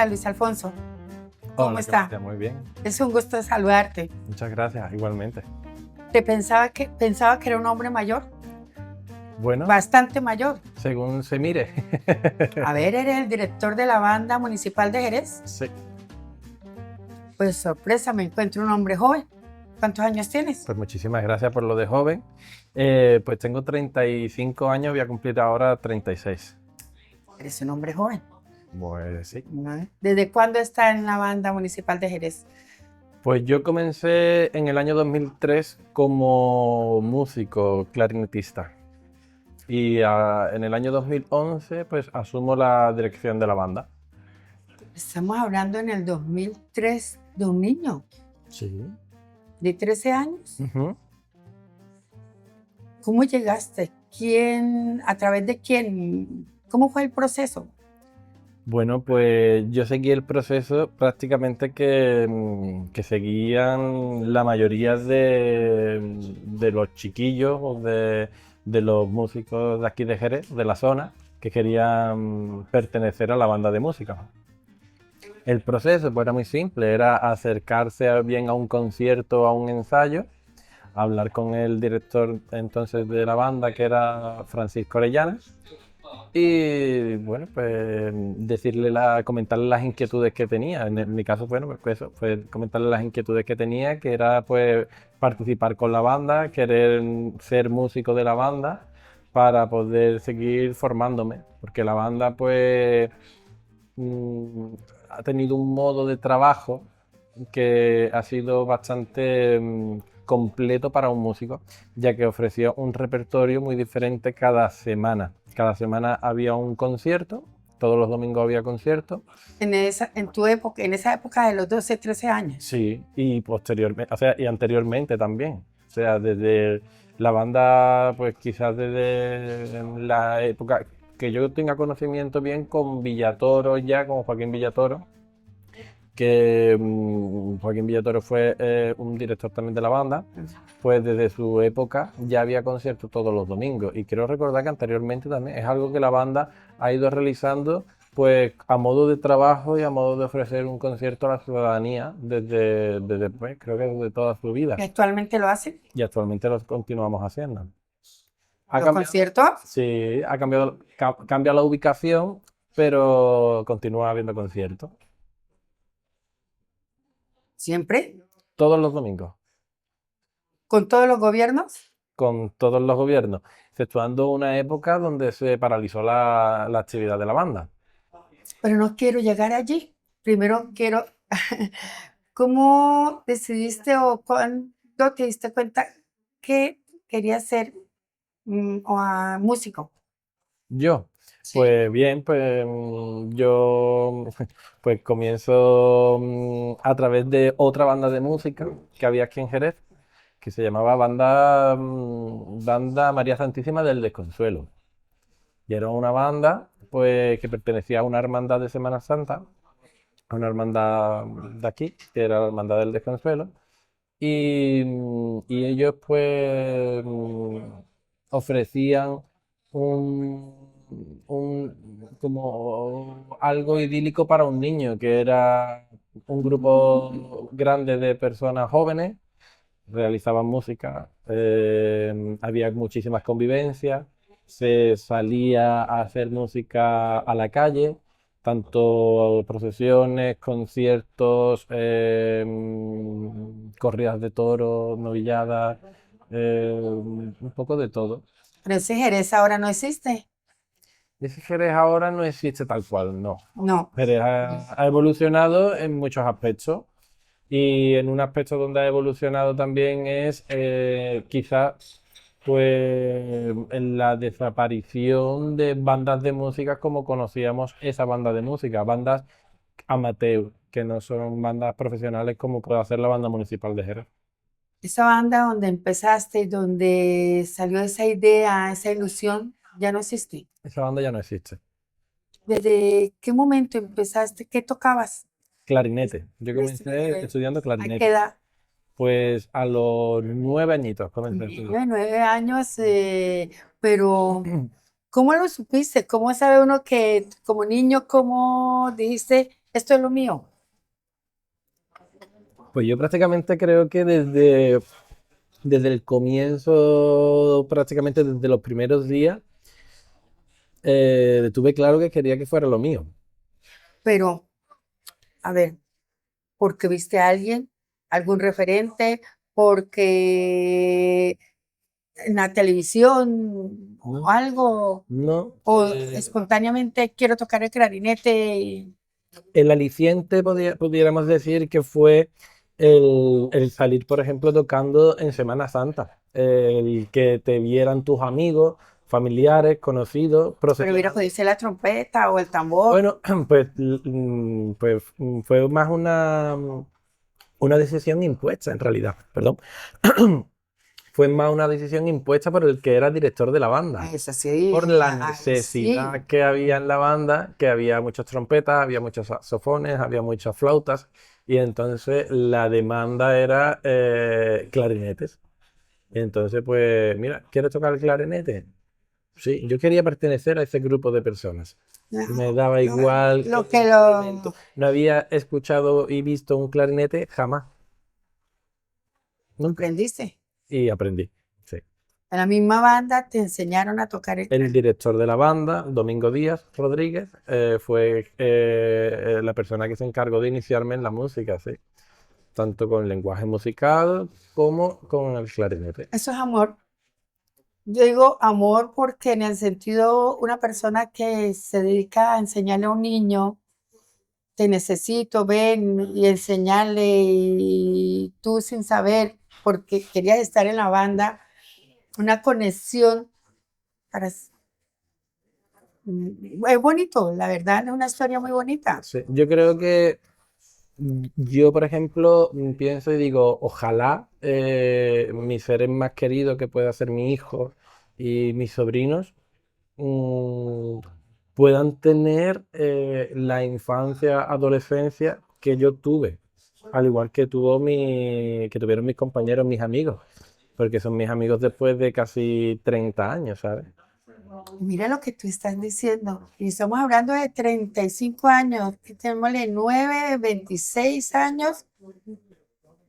Hola, Luis Alfonso. ¿Cómo Hola, está? Cristian, muy bien. Es un gusto saludarte. Muchas gracias, igualmente. Pensaba que era un hombre mayor, Bueno, bastante mayor. según se mire. A ver, eres el director de la banda municipal de Jerez. Sí, Pues sorpresa, me encuentro un hombre joven. ¿Cuántos años tienes? pues muchísimas gracias por lo de joven. Pues tengo 35 años, voy a cumplir ahora 36. Eres un hombre joven. Pues sí. ¿No? ¿Desde cuándo está en la banda municipal de Jerez? Pues yo comencé en el año 2003 como músico clarinetista. Y en el año 2011 pues asumo la dirección de la banda. Estamos hablando en el 2003 de un niño Sí. de 13 años. Ujú. ¿Cómo llegaste? ¿A través de quién? ¿Cómo fue el proceso? Bueno, pues yo seguí el proceso prácticamente que seguían la mayoría de los chiquillos o de los músicos de aquí de Jerez, de la zona, que querían pertenecer a la banda de música. El proceso pues, era muy simple, era acercarse bien a un concierto, a un ensayo, hablar con el director entonces de la banda, que era Francisco Orellana, y bueno, pues comentarle las inquietudes que tenía. En mi caso, bueno, pues eso, pues comentarle las inquietudes que tenía, que era pues participar con la banda, querer ser músico de la banda para poder seguir formándome, porque la banda pues mm, ha tenido un modo de trabajo que ha sido bastante completo para un músico, ya que ofreció un repertorio muy diferente cada semana. Cada semana había un concierto, todos los domingos había concierto. En tu época, en esa época de los 12, 13 años. Sí, y posteriormente, o sea, y anteriormente también. O sea, desde la banda, pues quizás desde la época que yo tenga conocimiento bien con Villatoro ya, con Joaquín Villatoro, que Joaquín Villatoro fue un director también de la banda, pues desde su época ya había conciertos todos los domingos. Y quiero recordar que anteriormente también es algo que la banda ha ido realizando pues a modo de trabajo y a modo de ofrecer un concierto a la ciudadanía desde pues, creo que desde toda su vida. ¿Y actualmente lo hacen? Y actualmente lo continuamos haciendo. Ha ¿Los cambiado, conciertos? sí, ha cambiado, cambia la ubicación, pero continúa habiendo conciertos. ¿Siempre? Todos los domingos. ¿Con todos los gobiernos? Con todos los gobiernos, exceptuando una época donde se paralizó la actividad de la banda. Pero no quiero llegar allí. Primero quiero... ¿Cómo decidiste o cuándo te diste cuenta que querías ser músico? Yo, Sí. pues bien, pues yo pues comienzo a través de otra banda de música que había aquí en Jerez, que se llamaba Banda María Santísima del Desconsuelo. Y era una banda pues que pertenecía a una hermandad de Semana Santa, a una hermandad de aquí, que era la Hermandad del Desconsuelo. Y ellos pues ofrecían un, como algo idílico para un niño, que era un grupo grande de personas jóvenes, realizaban música, había muchísimas convivencias, se salía a hacer música a la calle, tanto procesiones, conciertos, corridas de toros, novilladas, un poco de todo. Pero ese Jerez ahora no existe. Ese Jerez ahora no existe tal cual, no. No. Jerez ha evolucionado en muchos aspectos. Y en un aspecto donde ha evolucionado también es quizás pues en la desaparición de bandas de música como conocíamos esa banda de música, bandas amateur, que no son bandas profesionales como puede hacer la banda municipal de Jerez. Esa banda donde empezaste y donde salió esa idea, esa ilusión, ya no existe. Esa banda ya no existe. ¿Desde qué momento empezaste? ¿Qué tocabas? Clarinete. Yo comencé Desde- estudiando ¿A qué clarinete. edad? Pues a los 9 añitos comencé a estudiar. 9 años, pero ¿cómo lo supiste? ¿Cómo sabe uno que como niño, cómo dijiste? esto es lo mío. Pues yo prácticamente creo que desde el comienzo, prácticamente desde los primeros días, tuve claro que quería que fuera lo mío. Pero, a ver, porque viste a alguien, algún referente, porque en la televisión o No, algo, no. o espontáneamente quiero tocar el clarinete. El aliciente pudiéramos decir que fue el salir, por ejemplo, tocando en Semana Santa. El que te vieran tus amigos, familiares, conocidos, Pero hubiera procesionar. podido ser la trompeta o el tambor. Bueno, pues fue más una decisión impuesta en realidad, perdón. Fue más una decisión impuesta por el que era director de la banda. Eso sí, Por la ay, sí. necesidad que había en la banda, que había muchas trompetas, había muchos saxofones, había muchas flautas, y entonces la demanda era clarinetes. Y entonces, pues, mira, ¿quieres tocar el clarinete? Sí, yo quería pertenecer a ese grupo de personas. Me daba igual Lo qué que instrumento. lo No había escuchado y visto un clarinete jamás, nunca. aprendiste. Y aprendí. Sí. En la misma banda te enseñaron a tocar el El clarinete. director de la banda, Domingo Díaz Rodríguez, fue la persona que se encargó de iniciarme en la música, sí. Tanto con lenguaje musical como con el clarinete. Eso es amor. Yo digo amor porque en el sentido, una persona que se dedica a enseñarle a un niño, te necesito, ven y enseñarle, y tú sin saber, porque querías estar en la banda, una conexión para... Es bonito, la verdad, es una historia muy bonita. Sí, yo creo que yo, por ejemplo, pienso y digo, ojalá mis seres más queridos, que pueda ser mi hijo y mis sobrinos, mm, puedan tener la infancia, adolescencia que yo tuve, al igual que que tuvieron mis compañeros, mis amigos, porque son mis amigos después de casi 30 años, ¿sabes? Mira lo que tú estás diciendo. Y estamos hablando de 35 años, que tenemos 9, 26 años.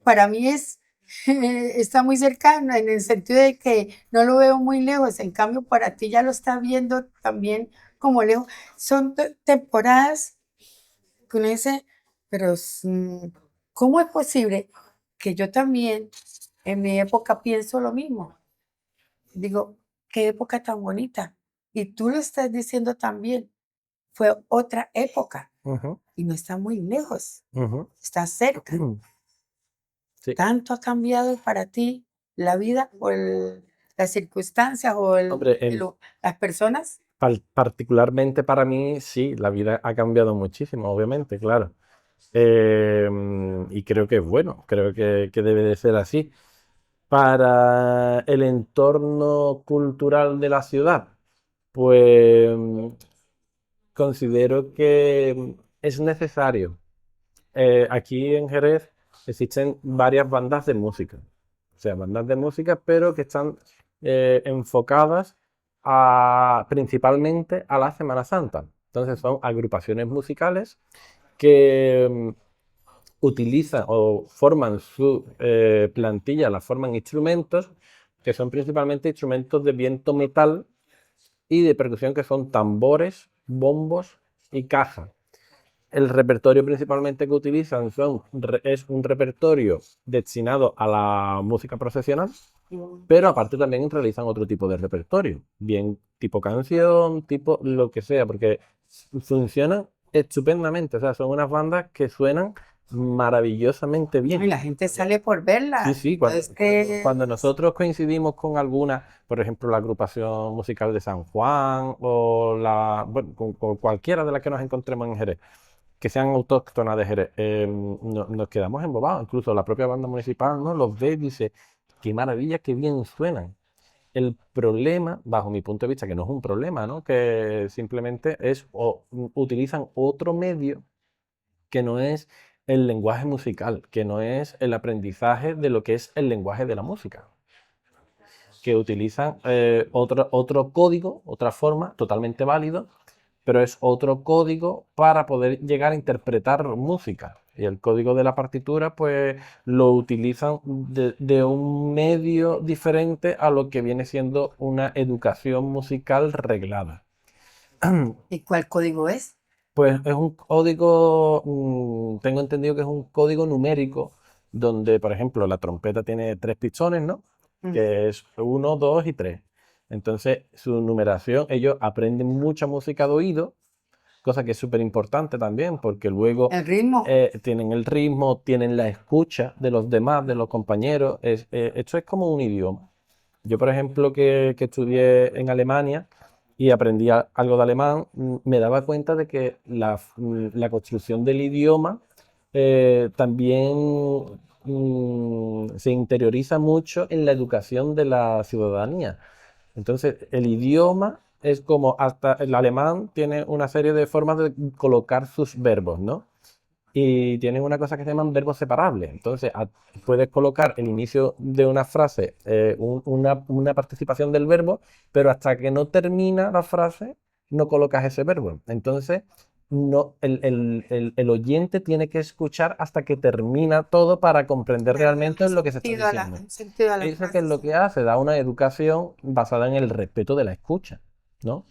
Para mí es, está muy cercano en el sentido de que no lo veo muy lejos. En cambio, para ti ya lo estás viendo también como lejos. Son temporadas que uno dice, pero ¿cómo es posible que yo también en mi época pienso lo mismo? Digo, qué época tan bonita. Y tú lo estás diciendo también. Fue otra época Ujú, y no está muy lejos, ujú. está cerca. Sí. ¿Tanto ha cambiado para ti la vida o las circunstancias o Hombre, las personas? particularmente para mí, sí, la vida ha cambiado muchísimo, obviamente, claro. Y creo que es bueno, creo que debe de ser así. Para el entorno cultural de la ciudad, pues considero que es necesario. Aquí en Jerez existen varias bandas de música, o sea, bandas de música, pero que están enfocadas principalmente a la Semana Santa. Entonces son agrupaciones musicales que utilizan o forman su plantilla, la forman instrumentos que son principalmente instrumentos de viento metal y de percusión que son tambores, bombos y caja. El repertorio principalmente que utilizan es un repertorio destinado a la música procesional, pero aparte también realizan otro tipo de repertorio, bien tipo canción, tipo lo que sea, porque funcionan estupendamente, o sea, son unas bandas que suenan maravillosamente No, y bien. la gente sale por Sí, verla. sí, Es que cuando nosotros coincidimos con alguna, por ejemplo, la agrupación musical de San Juan o bueno, con cualquiera de las que nos encontremos en Jerez, que sean autóctonas de Jerez, nos quedamos embobados. Incluso la propia banda municipal, ¿no? Los ve y dice, qué maravilla, qué bien suenan. El problema, bajo mi punto de vista, que no es un problema, ¿no? Que simplemente utilizan otro medio que no es el lenguaje musical, que no es el aprendizaje de lo que es el lenguaje de la música, que utilizan otro código, otra forma totalmente válido, pero es otro código para poder llegar a interpretar música. Y el código de la partitura, pues lo utilizan de un medio diferente a lo que viene siendo una educación musical reglada. ¿Y cuál código es? Pues es un código, tengo entendido que es un código numérico donde, por ejemplo, la trompeta tiene tres pistones, ¿no? Mm. Que es uno, dos y tres. Entonces, su numeración, ellos aprenden mucha música de oído, cosa que es súper importante también, porque luego El ritmo. tienen el ritmo, tienen la escucha de los demás, de los compañeros. Esto es como un idioma. Yo, por ejemplo, que estudié en Alemania y aprendí algo de alemán, me daba cuenta de que la construcción del idioma también se interioriza mucho en la educación de la ciudadanía. Entonces, el idioma es como hasta el alemán tiene una serie de formas de colocar sus verbos, ¿no? Y tienen una cosa que se llaman verbos separables. Entonces, puedes colocar el inicio de una frase, una participación del verbo, pero hasta que no termina la frase, no colocas ese verbo. Entonces, no, el oyente tiene que escuchar hasta que termina todo para comprender realmente lo que se está diciendo. Sentido a la Eso que es frase, lo sí. que hace, da una educación basada en el respeto de la escucha, ¿no?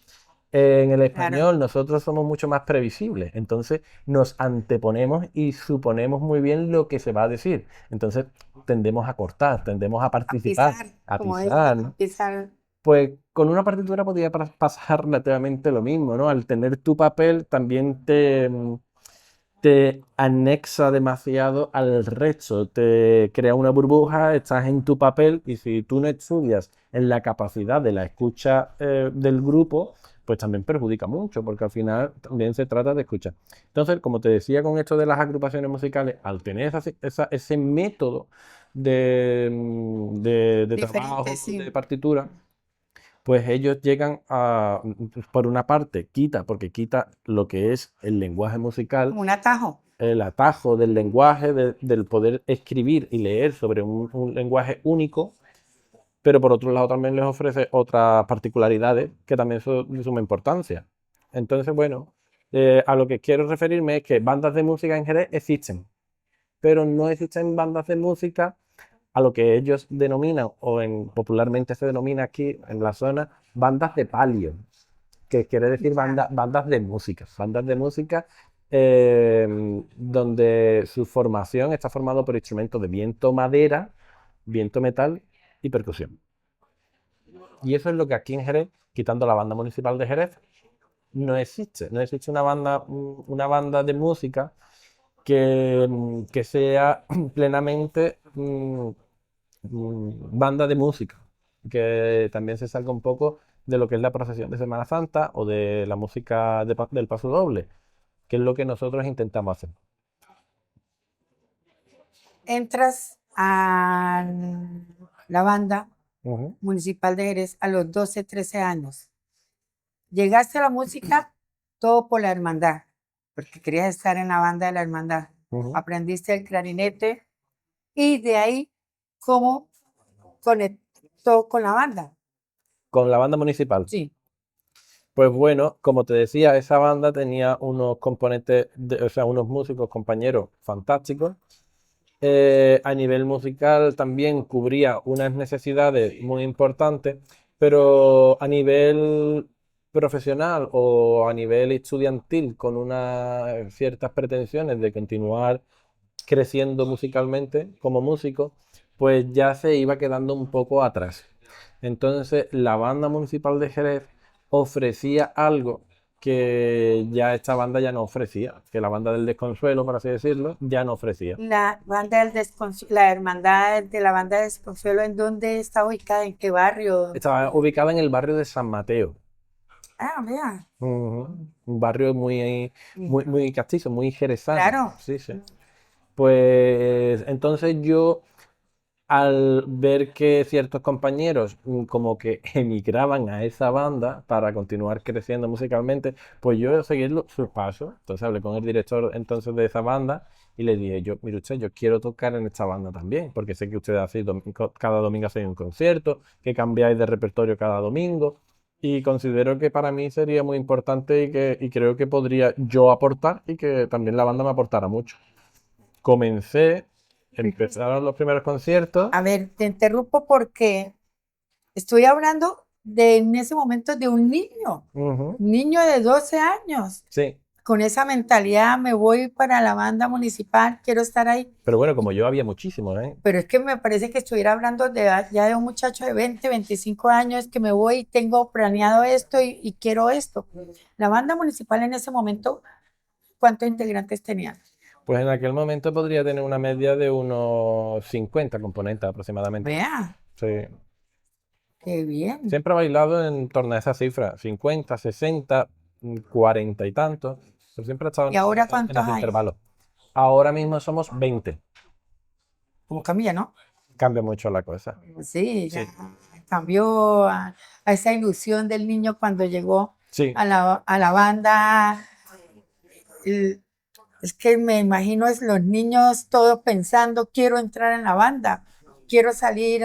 En el Claro. español nosotros somos mucho más previsibles, entonces nos anteponemos y suponemos muy bien lo que se va a decir. Entonces tendemos a cortar, tendemos a A participar, pisar, a como dicen, pisar, a ¿no? pisar. Pues con una partitura podría pasar relativamente lo mismo, ¿no? Al tener tu papel también te anexa demasiado al resto, te crea una burbuja, estás en tu papel y si tú no estudias en la capacidad de la escucha del grupo, pues también perjudica mucho, porque al final también se trata de escuchar. Entonces, como te decía con esto de las agrupaciones musicales, al tener ese método de Diferente, trabajo, sí. de partitura, pues ellos llegan a, por una parte, porque quita lo que es el lenguaje musical, Como un atajo. el atajo del lenguaje, del poder escribir y leer sobre un lenguaje único, pero por otro lado también les ofrece otras particularidades que también son de suma importancia. Entonces, bueno, a lo que quiero referirme es que bandas de música en Jerez existen, pero no existen bandas de música a lo que ellos denominan, popularmente se denomina aquí en la zona, bandas de palio, que quiere decir Ya. bandas de música donde su formación está formado por instrumentos de viento madera, viento metal y percusión. Y eso es lo que aquí en Jerez, quitando la banda municipal de Jerez, no existe. No existe una banda de música que sea plenamente banda de música, que también se salga un poco de lo que es la procesión de Semana Santa o de la música del Paso Doble, que es lo que nosotros intentamos hacer. Entras a la banda Ujú, municipal de Jerez a los 12, 13 años. Llegaste a la música todo por la hermandad, porque querías estar en la banda de la hermandad. ujú. Aprendiste el clarinete y de ahí cómo conectó con la banda. Con la banda municipal. Sí, Pues bueno, como te decía, esa banda tenía unos componentes, o sea, unos músicos, compañeros fantásticos. A nivel musical también cubría unas necesidades muy importantes, pero a nivel profesional o a nivel estudiantil, con unas ciertas pretensiones de continuar creciendo musicalmente como músico, pues ya se iba quedando un poco atrás. Entonces, la banda municipal de Jerez ofrecía algo que ya esta banda ya no ofrecía, que la banda del desconsuelo, por así decirlo, ya no ofrecía. la banda del la hermandad de la banda de Desconsuelo, ¿en dónde está ubicada? ¿En qué barrio? Estaba ubicada en el barrio de San Mateo. Ah, vea. Ujú. Un barrio muy castizo, muy jerezano. Claro. Sí, sí. Pues entonces yo, al ver que ciertos compañeros como que emigraban a esa banda para continuar creciendo musicalmente, pues yo seguí sus pasos. Entonces hablé con el director entonces de esa banda y le dije, mire usted, yo quiero tocar en esta banda también, porque sé que usted hace cada domingo hace un concierto, que cambiáis de repertorio cada domingo. y considero que para mí sería muy importante y creo que podría yo aportar y que también la banda me aportara mucho. Empezaron los primeros conciertos. A ver, te interrumpo porque estoy hablando en ese momento de un Ujú, niño de 12 años. sí, Con esa mentalidad me voy para la banda municipal, quiero estar ahí. pero bueno, como yo había muchísimos, ¿eh? Pero es que me parece que estuviera hablando ya de un muchacho de 20, 25 años que me voy y tengo planeado esto y quiero esto. La banda municipal en ese momento, ¿cuántos integrantes tenían? Pues en aquel momento podría tener una media de unos 50 componentes aproximadamente. Vea, Sí. qué bien. Siempre he bailado en torno a esa cifra, 50, 60, 40 y tantos, pero siempre he estado ¿Y ahora en cuántos ese hay? intervalo. Ahora mismo somos 20. ¿Cómo cambia, no? Cambia mucho la cosa. Sí, Sí, ya cambió a esa ilusión del niño cuando llegó sí, a la banda. El- es que me imagino es los niños todos pensando, quiero entrar en la banda, quiero salir,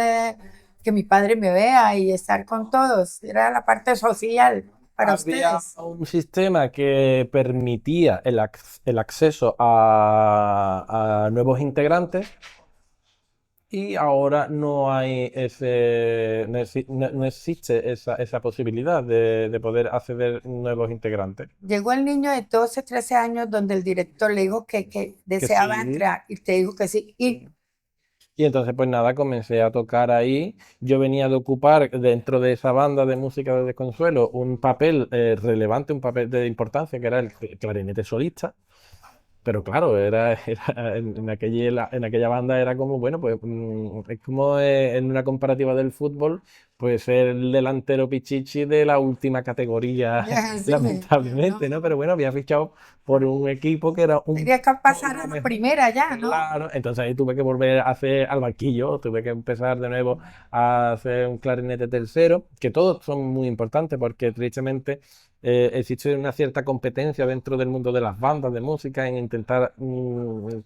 que mi padre me vea y estar con todos. Era la parte social para había ustedes. un sistema que permitía el acceso a nuevos integrantes y ahora no hay no existe esa posibilidad de poder acceder nuevos integrantes. Llegó el niño de 12, 13 años donde el director le dijo que Que deseaba sí. entrar y te dijo que sí. Y Y entonces, pues nada, comencé a tocar ahí. Yo venía de ocupar dentro de esa banda de música de desconsuelo un papel relevante, un papel de importancia, que era el clarinete solista. Pero claro, en aquella banda era como, bueno, pues es como en una comparativa del fútbol, pues ser el delantero pichichi de la última categoría, ya, sí, lamentablemente, ¿no? Pero bueno, había fichado por un equipo que era un tenía que pasar poco a la mejor. primera ya, ¿no? Claro, entonces ahí tuve que volver a hacer al banquillo, tuve que empezar de nuevo a hacer un clarinete tercero, que todos son muy importantes porque tristemente existe una cierta competencia dentro del mundo de las bandas de música en intentar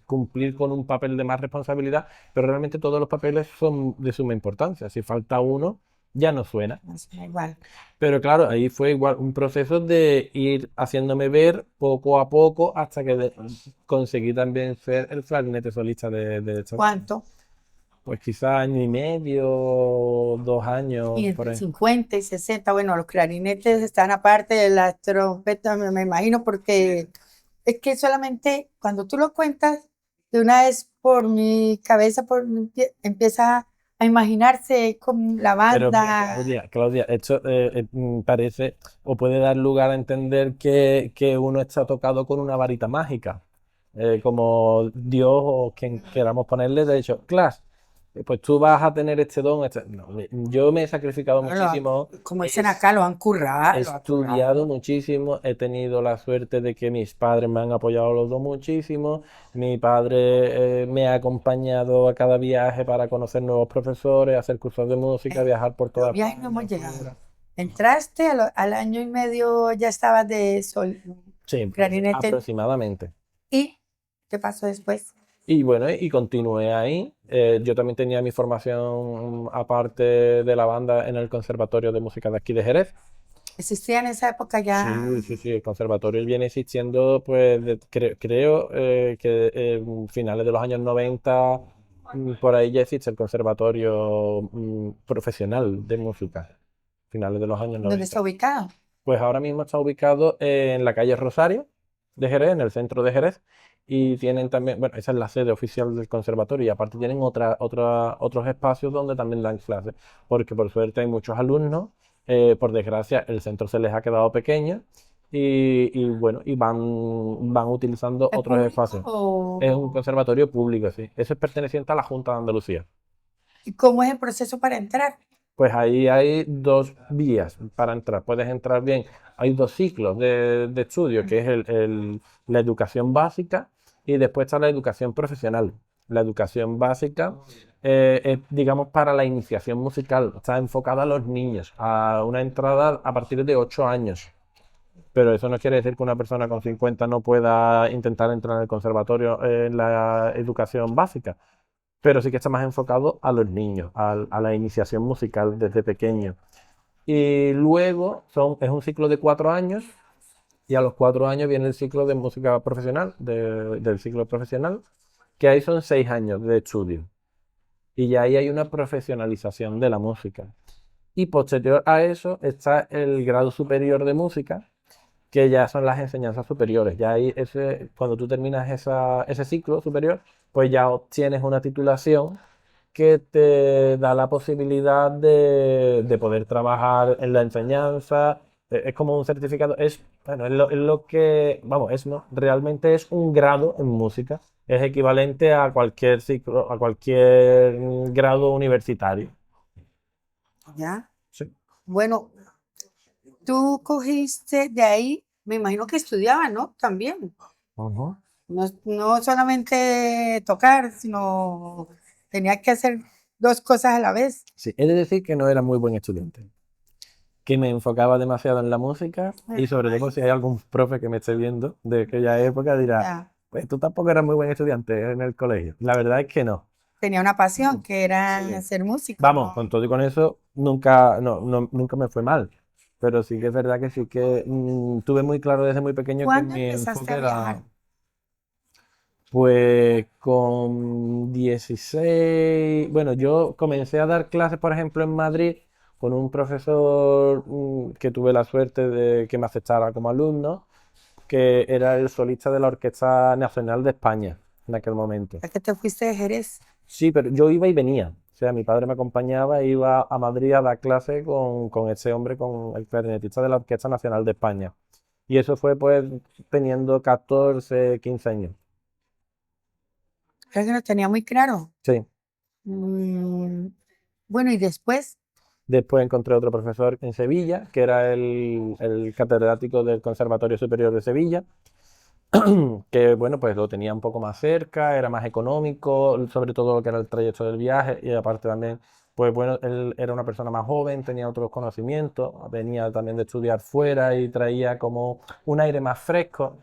cumplir con un papel de más responsabilidad, pero realmente todos los papeles son de suma importancia. Si falta uno, ya no suena. No sé, igual. Pero claro, ahí fue igual un proceso de ir haciéndome ver poco a poco hasta que conseguí también ser el clarinete solista de esto. ¿Cuánto? Pues quizá año y medio, 2 años, Y por entre ahí. 50 y 60, bueno, los clarinetes están aparte de las trompetas, me imagino, porque es que solamente cuando tú lo cuentas, de una vez por mi cabeza empieza a imaginarse con la Pero banda. Claudia, esto parece o puede dar lugar a entender que uno está tocado con una varita mágica, como Dios o quien queramos ponerle, de hecho, claro, pues tú vas a tener este don. No, yo me he sacrificado muchísimo, Como he dicen acá, he lo han currado. estudiado muchísimo, he tenido la suerte de que mis padres me han apoyado los dos muchísimo, mi padre me ha acompañado a cada viaje para conocer nuevos profesores, hacer cursos de música, viajar por toda Todavía no España. hemos llegado. Entraste al año y medio, ya estabas de sol, Sí, clarinete. aproximadamente. ¿Y qué pasó después? Y bueno, y continué ahí. Yo también tenía mi formación aparte de la banda en el Conservatorio de Música de aquí de Jerez. Existía en esa época ya. Sí, sí, sí, el conservatorio viene existiendo, pues creo que finales de los años 90, por ahí ya existe el conservatorio profesional de música, finales de los años ¿Dónde 90. está ubicado? Pues ahora mismo está ubicado en la calle Rosario de Jerez, en el centro de Jerez, y tienen también, bueno, esa es la sede oficial del conservatorio, y aparte tienen otros espacios donde también dan clases, porque por suerte hay muchos alumnos, por desgracia el centro se les ha quedado pequeño, y bueno, y van utilizando ¿Es otros público espacios. o Es un conservatorio público, sí. Eso es perteneciente a la Junta de Andalucía. y cómo es el proceso para entrar? Pues ahí hay dos vías para entrar. Puedes entrar bien. Hay dos ciclos de estudio, que es la educación básica y después está la educación profesional. La educación básica es, digamos, para la iniciación musical. Está enfocada a los niños, a una entrada a partir de 8 años. Pero eso no quiere decir que una persona con 50 no pueda intentar entrar en el conservatorio en la educación básica, pero sí que está más enfocado a los niños, a la iniciación musical desde pequeño. Y luego es un ciclo de 4 años y a los 4 años viene el ciclo de música profesional, del ciclo profesional, que ahí son 6 años de estudio. Y ya ahí hay una profesionalización de la música. Y posterior a eso está el grado superior de música, que ya son las enseñanzas superiores. Ya ahí cuando tú terminas ese ciclo superior, pues ya obtienes una titulación que te da la posibilidad de poder trabajar en la enseñanza. Es como un certificado, bueno, es lo que, vamos, no, realmente es un grado en música. Es equivalente a cualquier ciclo, a cualquier grado universitario. ¿Ya? Sí. Bueno, tú cogiste de ahí, me imagino que estudiaba, ¿no? También. Ujú. No, no solamente tocar, sino tenía que hacer dos cosas a la vez. Sí, he de decir que no era muy buen estudiante, que me enfocaba demasiado en la música y sobre todo si hay algún profe que me esté viendo de aquella época dirá, Ya. pues tú tampoco eras muy buen estudiante en el colegio. La verdad es que no. Tenía una pasión que era Sí. ser músico, Vamos, ¿no? con todo y con eso nunca, nunca me fue mal. Pero sí que es verdad que sí que tuve muy claro desde muy pequeño que ¿Cuándo mi empezaste enfoque a era, viajar? pues con 16, bueno, yo comencé a dar clases, por ejemplo, en Madrid con un profesor que tuve la suerte de que me aceptara como alumno, que era el solista de la Orquesta Nacional de España en aquel momento. ¿A qué te fuiste de Jerez? Sí, pero yo iba y venía. O sea, mi padre me acompañaba e iba a Madrid a dar clase con ese hombre, con el clarinetista de la Orquesta Nacional de España. Y eso fue pues teniendo 14, 15 años. Creo que lo tenía muy claro. Sí. Mm, bueno, y después, Después encontré otro profesor en Sevilla, que era el catedrático del Conservatorio Superior de Sevilla, que bueno, pues lo tenía un poco más cerca, era más económico, sobre todo lo que era el trayecto del viaje, y aparte también, pues bueno, él era una persona más joven, tenía otros conocimientos, venía también de estudiar fuera y traía como un aire más fresco.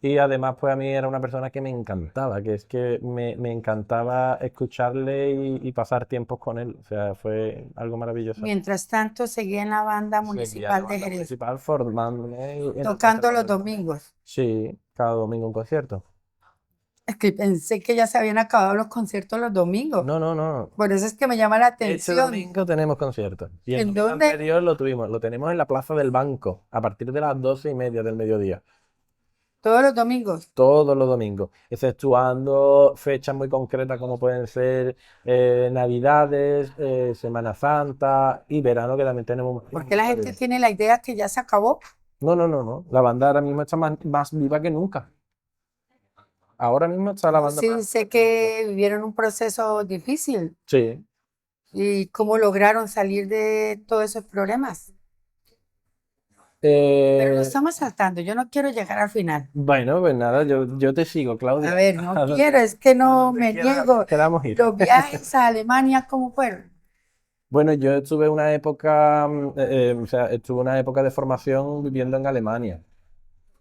Y además, pues a mí era una persona que me encantaba, que es que me encantaba escucharle y pasar tiempos con él. O sea, fue algo maravilloso. mientras tanto, seguí en la banda Seguía en la municipal de banda Jerez, municipal formándome en el tocando los conservatorio. domingos. Sí, cada domingo un concierto. Es que pensé que ya se habían acabado los conciertos los domingos. No, no, no. Por eso es que me llama la Este atención. domingo tenemos concierto. Y el ¿En domingo dónde? anterior lo tuvimos. Lo tenemos en la Plaza del Banco, a partir de las 12:30 del mediodía. Todos los domingos. Todos los domingos. Exceptuando fechas muy concretas como pueden ser Navidades, Semana Santa y verano, que también tenemos. Porque la gente tiene la idea que ya se acabó. No, no, no, no. La banda ahora mismo está más viva que nunca. Ahora mismo está la Yo banda sí más. sé que vivieron un proceso difícil Sí. y cómo lograron salir de todos esos problemas. Pero lo Eh, estamos saltando. Yo no quiero llegar al final. bueno, pues nada, yo te sigo, A Claudia. ver, no A quiero, es que a no donde me quiera niego. queramos ir. Los viajes a Alemania, ¿cómo fueron? Bueno, yo estuve una época, o sea, estuve una época de formación viviendo en Alemania,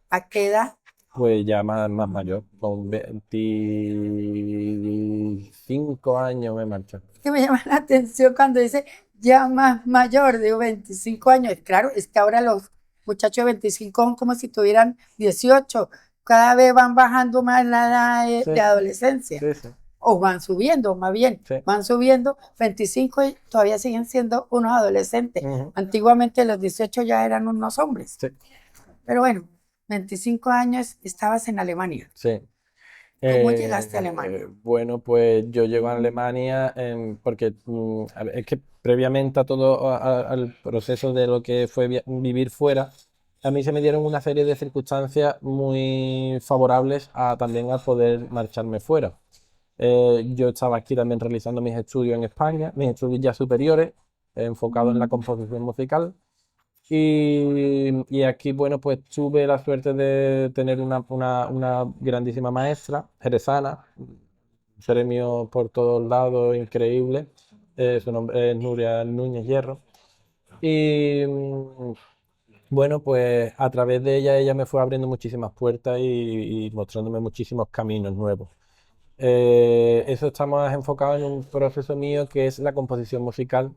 ¿A qué edad? pues ya más mayor, con 25 años me marché. Que me llama la atención cuando dice ya más mayor, digo 25 años. Claro, es que ahora los muchachos de 25 son como si tuvieran 18. Cada vez van bajando más la edad de Sí, adolescencia. sí, sí, O van subiendo, más bien, sí. van subiendo 25 y todavía siguen siendo unos adolescentes. Ujú, Antiguamente los 18 ya eran unos hombres. sí, Pero bueno, 25 años estabas en Alemania. sí. ¿Cómo llegaste a Alemania? Bueno, pues yo llego a Alemania porque a ver, es que previamente a todo al proceso de lo que fue vivir fuera, a mí se me dieron una serie de circunstancias muy favorables también a poder marcharme fuera. Yo estaba aquí también realizando mis estudios en España, mis estudios ya superiores, enfocados en la composición musical. Y aquí, bueno, pues tuve la suerte de tener una grandísima maestra, jerezana, premio por todos lados, increíble. Su nombre es Nuria Núñez Hierro. Y bueno, pues a través de ella, ella me fue abriendo muchísimas puertas y mostrándome muchísimos caminos nuevos. Eso está más enfocado en un proceso mío que es la composición musical,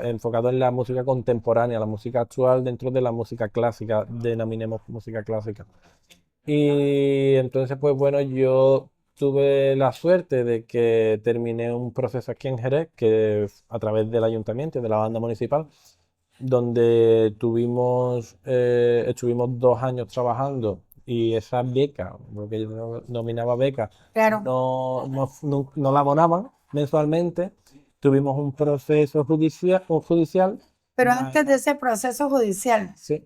enfocado en la música contemporánea, la música actual dentro de la música clásica, denominemos música clásica. Y entonces, pues bueno, yo tuve la suerte de que terminé un proceso aquí en Jerez, que es a través del ayuntamiento, y de la banda municipal, donde estuvimos 2 años trabajando y esa beca, lo que yo nominaba beca, Claro. no la abonaban mensualmente. Tuvimos un proceso judicial. Pero antes de ese proceso judicial, Sí,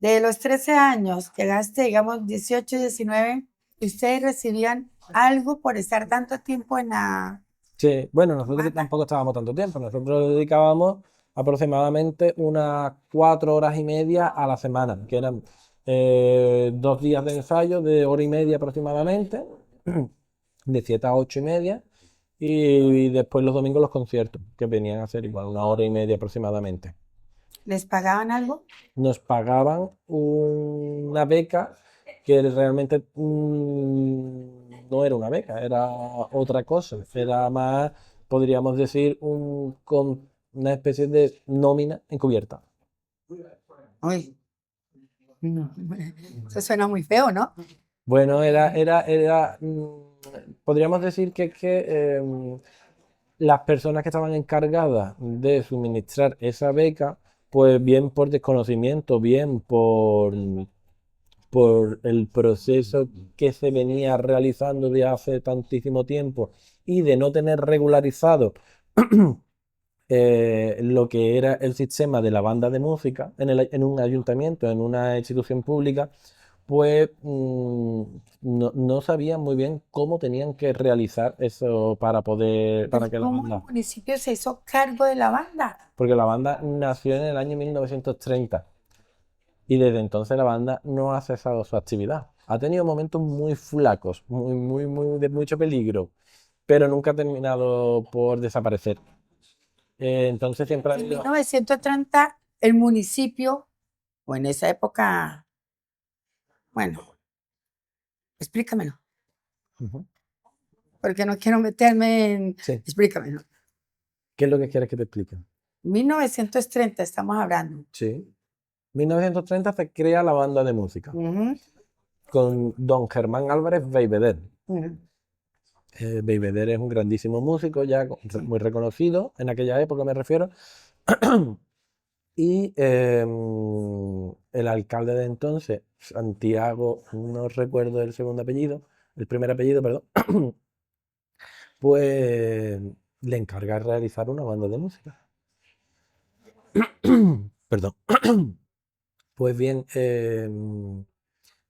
de los 13 años, llegaste, digamos, 18, 19, ¿y ustedes recibían algo por estar tanto tiempo en la sí. Bueno, nosotros banda? tampoco estábamos tanto tiempo, nosotros dedicábamos aproximadamente unas 4 horas y media a la semana, que eran 2 días de ensayo de hora y media aproximadamente, de 7 a 8 y media, y después los domingos los conciertos, que venían a ser igual, 1 hora y media aproximadamente. ¿Les pagaban algo? Nos pagaban una beca que realmente no era una beca, era otra cosa, era más, podríamos decir, una especie de nómina encubierta. Uy, no, eso suena muy feo, ¿no? Bueno, podríamos decir que las personas que estaban encargadas de suministrar esa beca, pues bien por desconocimiento, bien por el proceso que se venía realizando de hace tantísimo tiempo y de no tener regularizado lo que era el sistema de la banda de música en un ayuntamiento, en una institución pública, pues no sabían muy bien cómo tenían que realizar eso para Pero que la ¿cómo el banda, municipio se hizo cargo de la banda? porque la banda nació en el año 1930. Y desde entonces la banda no ha cesado su actividad. Ha tenido momentos muy flacos, muy de mucho peligro, pero nunca ha terminado por desaparecer. Entonces siempre ha En habido... 1930, el municipio, o en esa época, bueno, explícamelo, Ujú. porque no quiero meterme en, Sí. explícamelo. ¿Qué es lo que quieres que te explique? 1930 estamos hablando. Sí. 1930 se crea la banda de música Ujú, con don Germán Álvarez Beiveder. ujú. Beiveder es un grandísimo músico, ya muy reconocido, en aquella época me refiero. Y el alcalde de entonces, Santiago, no recuerdo el segundo apellido, el primer apellido, perdón, pues le encarga realizar una banda de música. Perdón. Pues bien,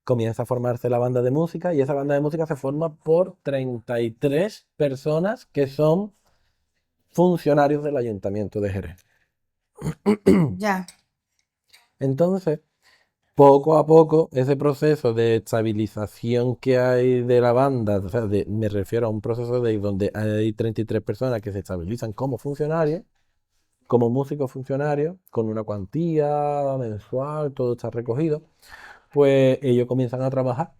comienza a formarse la banda de música y esa banda de música se forma por 33 personas que son funcionarios del Ayuntamiento de Jerez. Ya, Entonces, poco a poco, ese proceso de estabilización que hay de la banda, o sea, me refiero a un proceso de donde hay 33 personas que se estabilizan como funcionarios, como músicos funcionarios, con una cuantía mensual, todo está recogido, pues ellos comienzan a trabajar,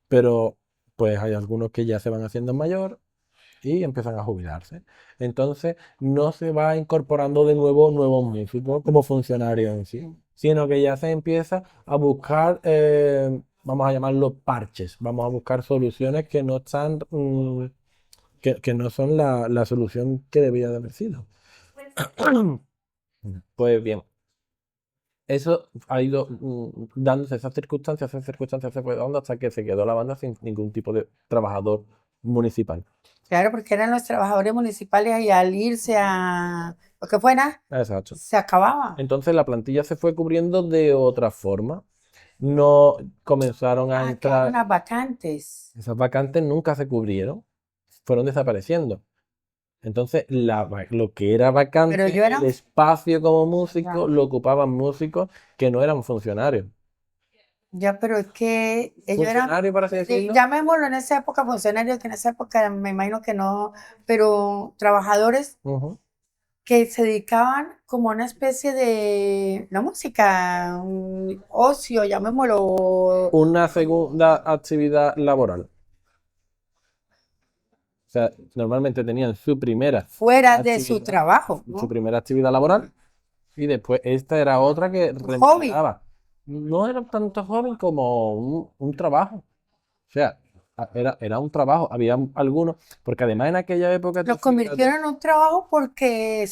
pero pues hay algunos que ya se van haciendo mayor y empiezan a jubilarse. Entonces no se va incorporando de nuevo nuevos músicos como funcionarios en sí, sino que ya se empieza a buscar, vamos a llamarlo parches, vamos a buscar soluciones que no están, que no son la solución que debía de haber sido. Pues bien, eso ha ido dándose esas circunstancias se fue dando hasta que se quedó la banda sin ningún tipo de trabajador municipal. claro, porque eran los trabajadores municipales y al irse a lo que fuera, Exacto. se acababa. Entonces la plantilla se fue cubriendo de otra forma. No comenzaron a Ah, quedaron entrar, las vacantes. esas vacantes nunca se cubrieron, fueron desapareciendo. Entonces lo que era Pero vacante, yo el era, espacio como músico, ya, lo ocupaban músicos que no eran funcionarios. ya, pero es que ellos eran, Funcionarios, por así decirlo. llamémoslo en esa época funcionarios, que en esa época me imagino que no, pero trabajadores Ujú. que se dedicaban como a una especie de la música, un ocio, llamémoslo. Una segunda actividad laboral. sea, normalmente tenían su primera fuera de su actividad, trabajo, su ¿no? primera actividad laboral y después esta era otra que Un hobby. remuneraba. No era tanto joven como un trabajo. O sea, era un trabajo. Había algunos, porque además en aquella época, tú Lo fíjate, convirtieron en un trabajo porque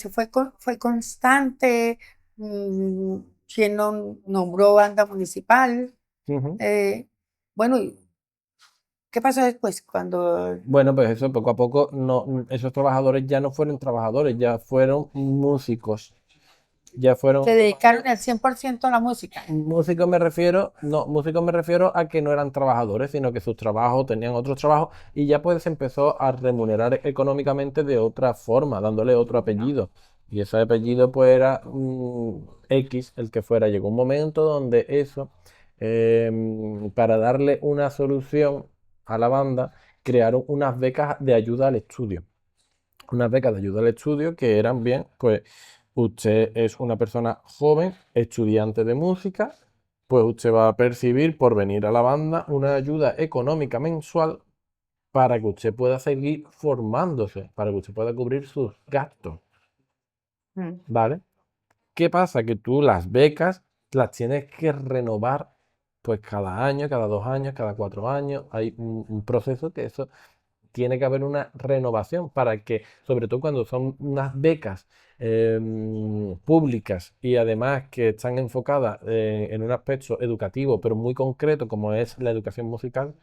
fue constante. mm, Quien nombró banda municipal. ujú. eh, bueno, ¿y qué pasó después? Cuando Bueno, pues eso, poco a poco, no, esos trabajadores ya no fueron trabajadores, ya fueron músicos. Ya fueron se dedicaron al 100% a la música. músicos músicos me refiero a que no eran trabajadores, sino que sus trabajos tenían otros trabajos y ya pues se empezó a remunerar económicamente de otra forma, dándole otro apellido. Y ese apellido pues era X, el que fuera. Llegó un momento donde eso, para darle una solución a la banda, crearon unas becas de ayuda al estudio. Unas becas de ayuda al estudio que eran bien, pues usted es una persona joven, estudiante de música, pues usted va a percibir por venir a la banda una ayuda económica mensual para que usted pueda seguir formándose, para que usted pueda cubrir sus gastos, Mm. ¿vale? ¿Qué pasa? Que tú las becas las tienes que renovar pues cada año, cada 2 años, cada 4 años. Hay un proceso que eso tiene que haber una renovación para que, sobre todo cuando son unas becas públicas y además que están enfocadas en un aspecto educativo, pero muy concreto como es la educación musical,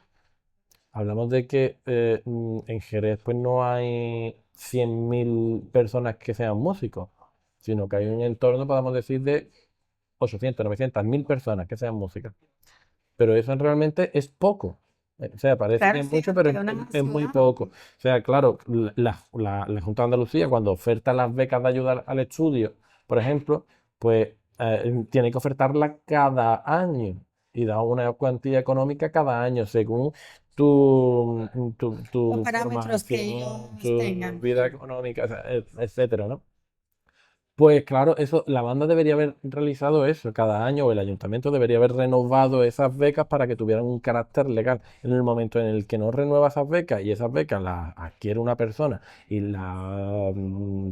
hablamos de que en Jerez pues no hay 100.000 personas que sean músicos, sino que hay un entorno, podemos decir, de 800, 900, 1000 personas que sean músicas. Pero eso realmente es poco. O sea, parece que Claro, es sí, mucho, pero ante una es muy ciudad. poco. O sea, claro, la Junta de Andalucía, cuando oferta las becas de ayuda al estudio, por ejemplo, pues tiene que ofertarla cada año y da una cuantía económica cada año según Los tu parámetros que formación, ellos tu tengan. vida económica, o sea, etcétera, ¿no? Pues claro, eso, la banda debería haber realizado eso cada año, o el ayuntamiento debería haber renovado esas becas para que tuvieran un carácter legal. En el momento en el que no renueva esas becas y esas becas las adquiere una persona y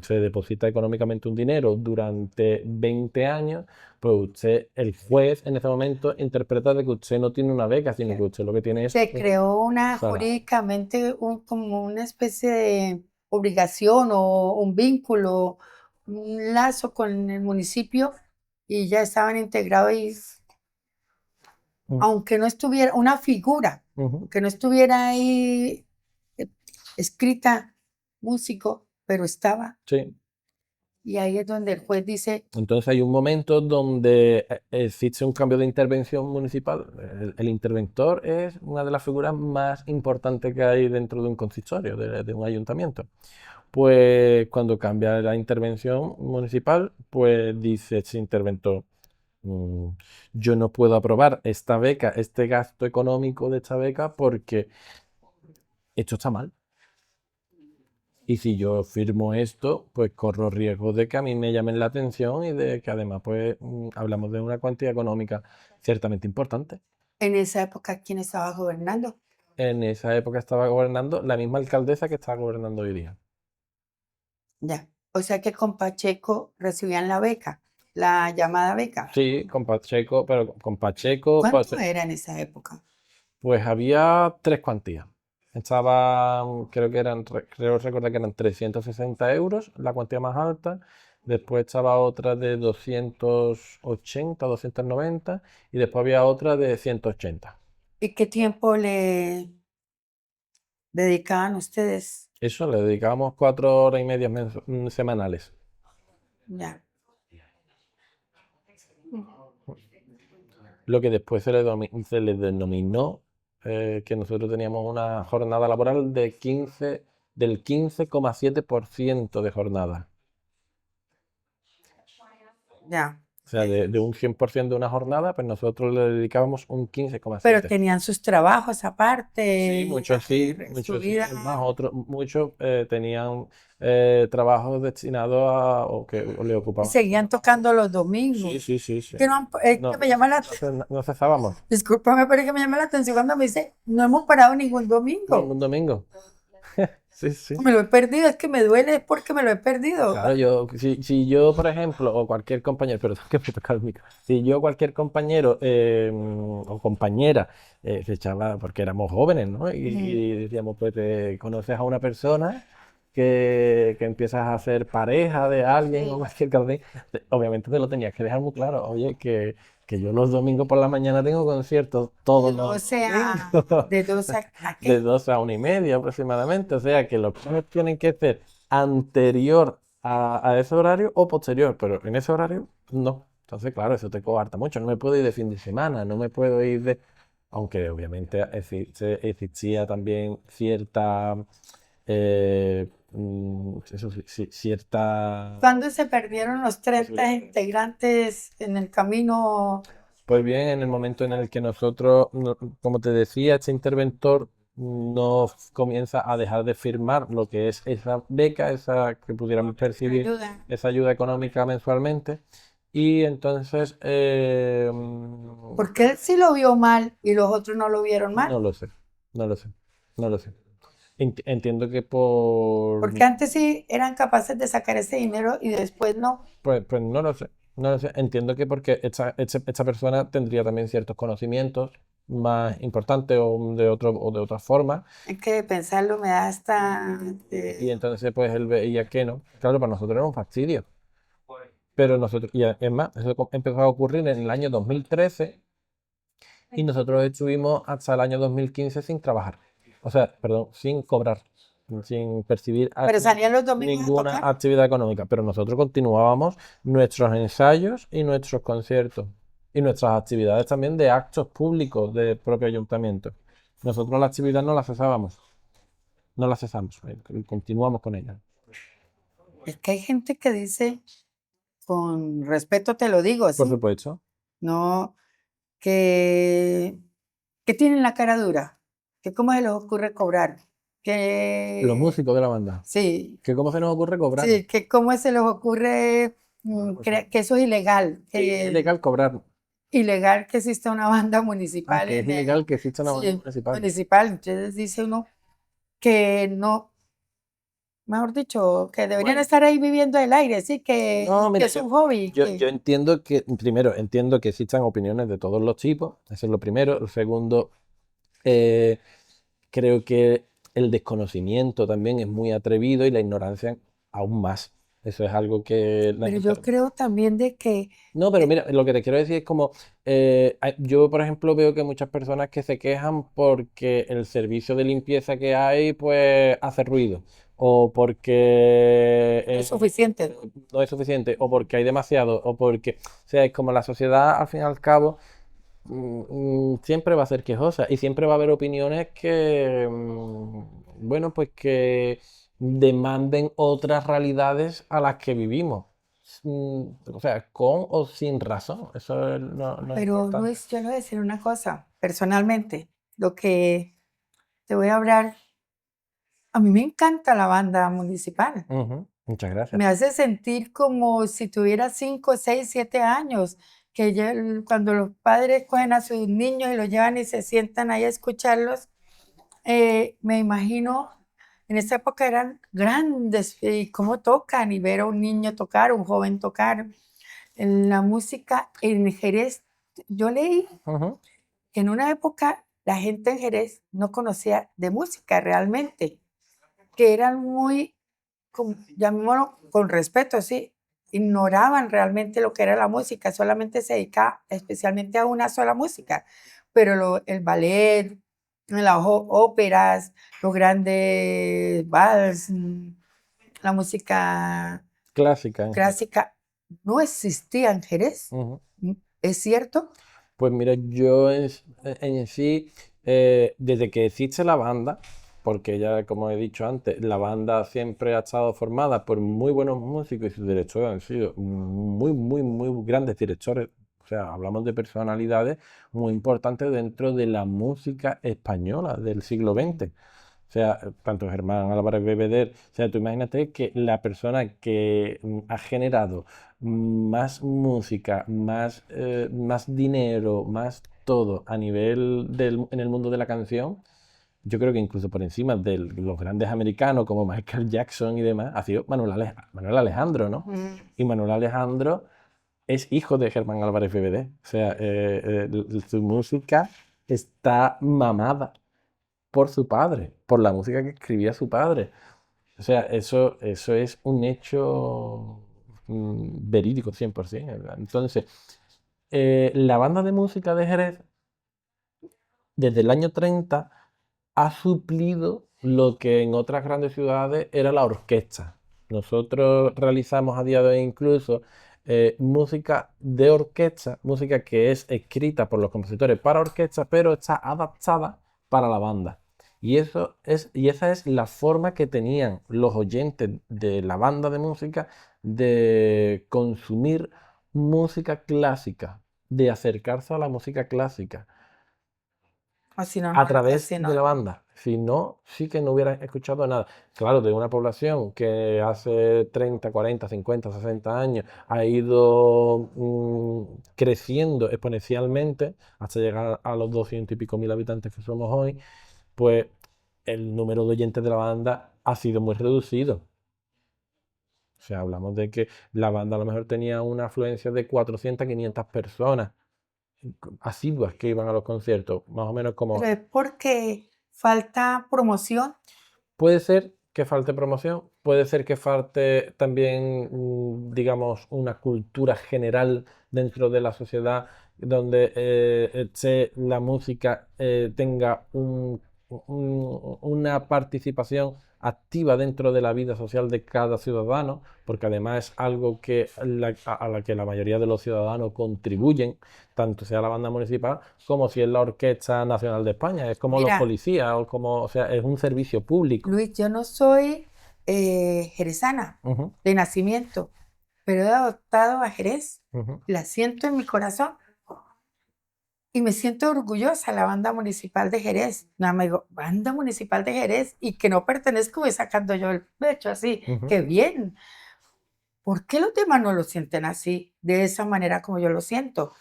se deposita económicamente un dinero durante 20 años, pues usted, el juez en ese momento interpreta de que usted no tiene una beca, sino que usted lo que tiene es Se un creó salario. jurídicamente como una especie de obligación o un vínculo, un lazo con el municipio y ya estaban integrados y Mm, aunque no estuviera una figura, ujú. aunque no estuviera ahí eh, escrita músico, pero estaba. Sí. Y ahí es donde el juez dice, Entonces hay un momento donde existe un cambio de intervención municipal. El interventor es una de las figuras más importantes que hay dentro de un consistorio, de un ayuntamiento. Pues cuando cambia la intervención municipal, pues dice ese interventor, "Mm, yo no puedo aprobar esta beca, este gasto económico de esta beca porque esto está mal. Y si yo firmo esto, pues corro riesgo de que a mí me llamen la atención y de que además pues hablamos de una cuantía económica ciertamente importante. en esa época, ¿quién estaba gobernando? En esa época estaba gobernando la misma alcaldesa que está gobernando hoy día. Ya. O sea que con Pacheco recibían la beca, la llamada beca. Sí, con Pacheco, pero con Pacheco pues, ¿Cuánto era en esa época? pues había tres cuantías. Estaba, creo que creo recordar que eran 360 euros, la cuantía más alta. Después estaba otra de 280, 290 y después había otra de 180. ¿Y qué tiempo le dedicaban ustedes? Eso le dedicábamos 4 horas y media semanales. Ya. Lo que después se le denominó que nosotros teníamos una jornada laboral del 15,7% de jornada. Ya. O sea, de un 100% de una jornada, pues nosotros le dedicábamos un Pero 15,7. tenían sus trabajos Sí, aparte, muchos sí, su muchos sí. vida. Es más, otros, muchos tenían trabajos destinados o que le Y ocupaban. seguían tocando los Sí, domingos. sí, sí, sí. Que no es que No, me llama la, no cesábamos discúlpame, pero es que me llama la atención cuando me dice, no hemos parado ningún domingo. ningún domingo. Sí, sí. Me lo he perdido, es que me duele es porque me lo he perdido. Claro, si yo, por ejemplo, o cualquier compañero, perdón que me toca el micro, si yo, cualquier compañero o compañera se echaba, porque éramos jóvenes, ¿no? Mm. Y decíamos, pues te conoces a una persona que empiezas a ser pareja de alguien o cualquier cosa así, obviamente te lo tenías que dejar muy claro, oye, que yo los domingos por la mañana tengo conciertos De todos los 12 domingos. de 12 ¿a De qué? 2 a 1:30 aproximadamente. O sea que los planes tienen que ser anterior a ese horario o posterior, pero en ese horario no. Entonces, claro, eso te coarta mucho. No me puedo ir de fin de semana, no me puedo ir de... Aunque obviamente existía también cierta... eso sí, cierta... ¿Cuándo se perdieron los 30 posibilidad. integrantes en el camino? Pues bien, en el momento en el que nosotros, como te decía, este interventor nos comienza a dejar de firmar lo que es esa beca, esa que pudiéramos percibir, Ayuda. esa ayuda económica mensualmente, y entonces Porque él sí lo vio mal y los otros no lo vieron no mal. lo sé, no lo sé, no lo sé. Entiendo que por, Porque antes sí eran capaces de sacar ese dinero y después no. pues no lo sé, no lo sé. Entiendo que porque esta persona tendría también ciertos conocimientos más importantes o de otra forma. Hay que pensarlo, me da hasta... Y entonces pues él veía que no. Claro, para nosotros era un fastidio. Pero nosotros, es más, eso empezó a ocurrir en el año 2013 y nosotros estuvimos hasta el año 2015 sin trabajar. O sea, perdón, sin cobrar, sin percibir Pero salían los domingos a ninguna tocar. actividad económica. Pero nosotros continuábamos nuestros ensayos y nuestros conciertos y nuestras actividades también de actos públicos del propio ayuntamiento. Nosotros la actividad no la cesábamos, no la cesamos, continuamos con ella. Es que hay gente que dice, con respeto te lo digo, Por ¿sí? supuesto. No, que, que tienen la cara dura, que cómo se les ocurre cobrar, Los que músicos de la banda. sí, ¿Que cómo se nos ocurre cobrar? sí, que cómo se les ocurre que eso es ilegal, Que es que ilegal cobrar. ilegal que exista una banda Ah, municipal que es ilegal que exista una banda sí, municipal. municipal. Entonces dice uno que no, mejor dicho, que deberían Bueno, estar ahí viviendo el aire, sí, no, que mira, es un hobby, yo entiendo que, primero, entiendo que existan opiniones de todos los tipos, eso es lo primero. Lo segundo, eh, creo que el desconocimiento también es muy atrevido y la ignorancia aún más. Eso es algo que la pero gente... yo creo también de que No, pero mira, lo que te quiero decir es como, yo por ejemplo veo que muchas personas que se quejan porque el servicio de limpieza que hay pues hace ruido, o porque no es suficiente. no es suficiente, o porque hay demasiado, o porque, o sea, es como la sociedad al fin y al cabo siempre va a ser quejosa y siempre va a haber opiniones que, bueno, pues que demanden otras realidades a las que vivimos. O sea, con o sin razón. No es Pero no importante. es, yo le voy a decir una cosa, personalmente, lo que te voy a hablar, a mí me encanta la banda municipal. Ujú. Muchas gracias. Me hace sentir como si tuviera 5, 6, 7 años, que cuando los padres cogen a sus niños y los llevan y se sientan ahí a escucharlos, me imagino, en esa época eran grandes y cómo tocan y ver a un niño tocar, un joven tocar. En la música en Jerez, yo leí Ujú. que en una época la gente en Jerez no conocía de música realmente, que eran muy, llamémoslo con respeto, sí, ignoraban realmente lo que era la música, solamente se dedicaba especialmente a una sola música, pero el ballet, las óperas, los grandes vals, la música Clásica en general. clásica no existía en Jerez. Ujú. ¿Es cierto? Pues mira, en sí, desde que existe la banda, porque ya como he dicho antes, la banda siempre ha estado formada por muy buenos músicos y sus directores han sido muy grandes directores. O sea, hablamos de personalidades muy importantes dentro de la música española del siglo XX. O sea, tanto Germán Álvarez Bebeder, o sea, tú imagínate que la persona que ha generado más música, más dinero, más todo a nivel en el mundo de la canción, yo creo que incluso por encima de los grandes americanos como Michael Jackson y demás, ha sido Manuel Alejandro, ¿no? Y Manuel Alejandro es hijo de Germán Álvarez BBD. O sea, su música está mamada por su padre, por la música que escribía su padre. O sea, eso es un hecho verídico 100%, ¿verdad? Entonces, la banda de música de Jerez, desde el año 30, ha suplido lo que en otras grandes ciudades era la orquesta. Nosotros realizamos a día de hoy incluso música de orquesta, música que es escrita por los compositores para orquesta, pero está adaptada para la banda. Y esa es la forma que tenían los oyentes de la banda de música de consumir música clásica, de acercarse a la música clásica Así no, a través así de la no. banda. Si no, sí que no hubiera escuchado nada. Claro, de una población que hace 30, 40, 50, 60 años ha ido creciendo exponencialmente hasta llegar a los 200 y pico mil habitantes que somos hoy, pues el número de oyentes de la banda ha sido muy reducido. O sea, hablamos de que la banda a lo mejor tenía una afluencia de 400, 500 personas asiduas que iban a los conciertos, más o menos Pero como. es porque falta promoción. Puede ser que falte promoción, puede ser que falte también, digamos, una cultura general dentro de la sociedad donde la música tenga una participación activa dentro de la vida social de cada ciudadano, porque además es algo que a la que la mayoría de los ciudadanos contribuyen, tanto sea la banda municipal como si es la Orquesta Nacional de España, es como los Mira, policías, o sea, es un servicio público. Luis, yo no soy jerezana Ujú, de nacimiento, pero he adoptado a Jerez. ujú. La siento en mi corazón y me siento orgullosa de la banda municipal de Jerez. No me digo, banda municipal de Jerez y que no pertenezco, voy sacando yo el pecho así. Ujú, ¡Qué bien! ¿Por qué los demás no lo sienten así, de esa manera como yo lo siento?